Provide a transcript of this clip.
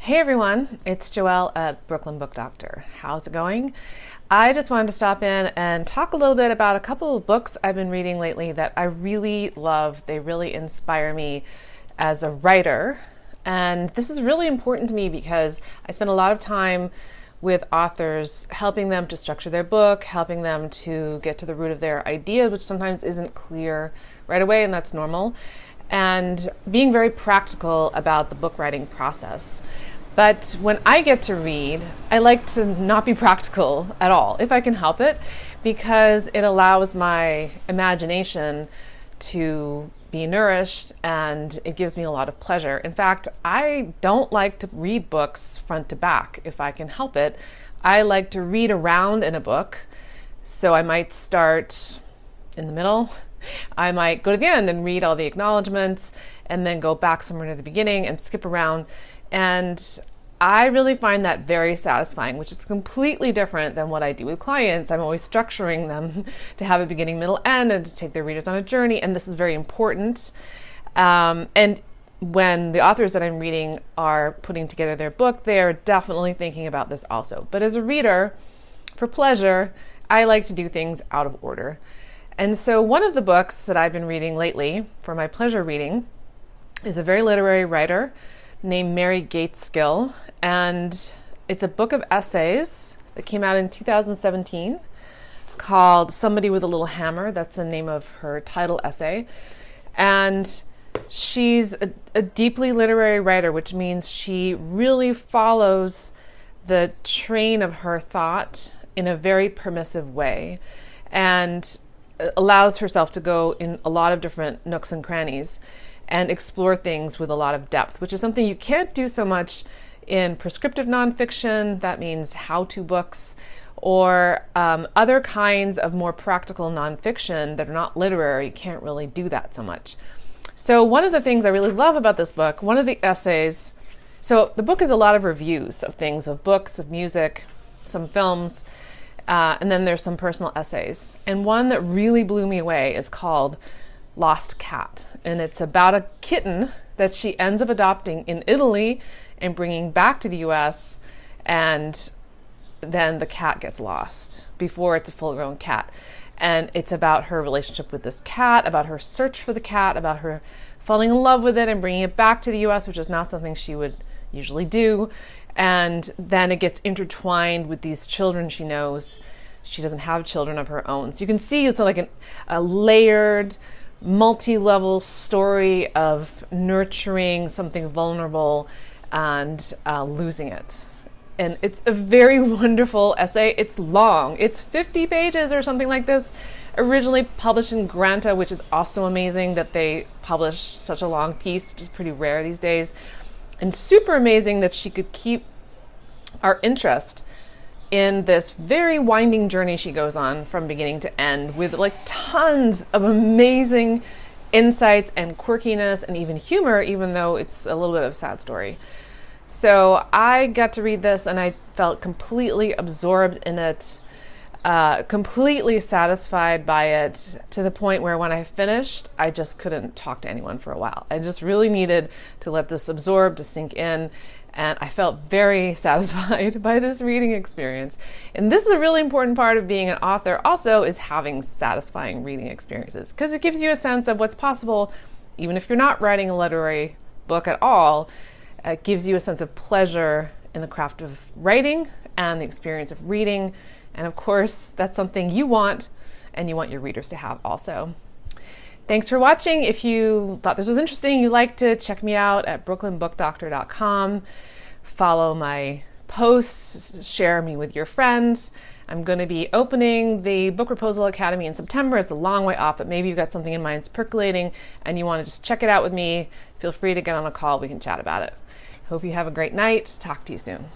Hey everyone, it's Joelle at Brooklyn Book Doctor. How's it going? I just wanted to stop in and talk a little bit about a couple of books I've been reading lately that I really love. They really inspire me as a writer. And this is really important to me because I spend a lot of time with authors, helping them to structure their book, helping them to get to the root of their idea, which sometimes isn't clear right away, and that's normal, and being very practical about the book writing process. But when I get to read, I like to not be practical at all, if I can help it, because it allows my imagination to be nourished and it gives me a lot of pleasure. In fact, I don't like to read books front to back if I can help it. I like to read around in a book. So I might start in the middle. I might go to the end and read all the acknowledgments and then go back somewhere to the beginning and skip around. And I really find that very satisfying, which is completely different than what I do with clients. I'm always structuring them to have a beginning, middle, end, and to take their readers on a journey. And this is very important. And when the authors that I'm reading are putting together their book, they are definitely thinking about this also. But as a reader, for pleasure, I like to do things out of order. And so one of the books that I've been reading lately for my pleasure reading is a very literary writer named Mary Gateskill, and it's a book of essays that came out in 2017 called Somebody with a Little Hammer. That's the name of her title essay. And she's a deeply literary writer, which means she really follows the train of her thought in a very permissive way and allows herself to go in a lot of different nooks and crannies and explore things with a lot of depth, which is something you can't do so much in prescriptive nonfiction. That means how-to books or other kinds of more practical nonfiction that are not literary. You can't really do that so much. So one of the things I really love about this book, one of the essays, so the book is a lot of reviews of things, of books, of music, some films, and then there's some personal essays. And one that really blew me away is called Lost Cat, and it's about a kitten that she ends up adopting in Italy and bringing back to the US, and then the cat gets lost before it's a full-grown cat. And it's about her relationship with this cat, about her search for the cat, about her falling in love with it and bringing it back to the US, which is not something she would usually do. And then it gets intertwined with these children she knows. She doesn't have children of her own. So you can see it's like a layered, multi-level story of nurturing something vulnerable and losing it. And it's a very wonderful essay. It's long. It's 50 pages or something like this. Originally published in Granta, which is also amazing that they published such a long piece, which is pretty rare these days. And super amazing that she could keep our interest in this very winding journey she goes on from beginning to end with like tons of amazing insights and quirkiness and even humor, even though it's a little bit of a sad story. So I got to read this and I felt completely absorbed in it, completely satisfied by it, to the point where when I finished, I just couldn't talk to anyone for a while. I just really needed to let this absorb, to sink in. And I felt very satisfied by this reading experience. And this is a really important part of being an author also, is having satisfying reading experiences, because it gives you a sense of what's possible, even if you're not writing a literary book at all. It gives you a sense of pleasure in the craft of writing and the experience of reading. And of course, that's something you want and you want your readers to have also. Thanks for watching. If you thought this was interesting, you like to check me out at brooklynbookdoctor.com. Follow my posts, share me with your friends. I'm going to be opening the Book Proposal Academy in September. It's a long way off, but maybe you've got something in mind that's percolating and you want to just check it out with me. Feel free to get on a call. We can chat about it. Hope you have a great night. Talk to you soon.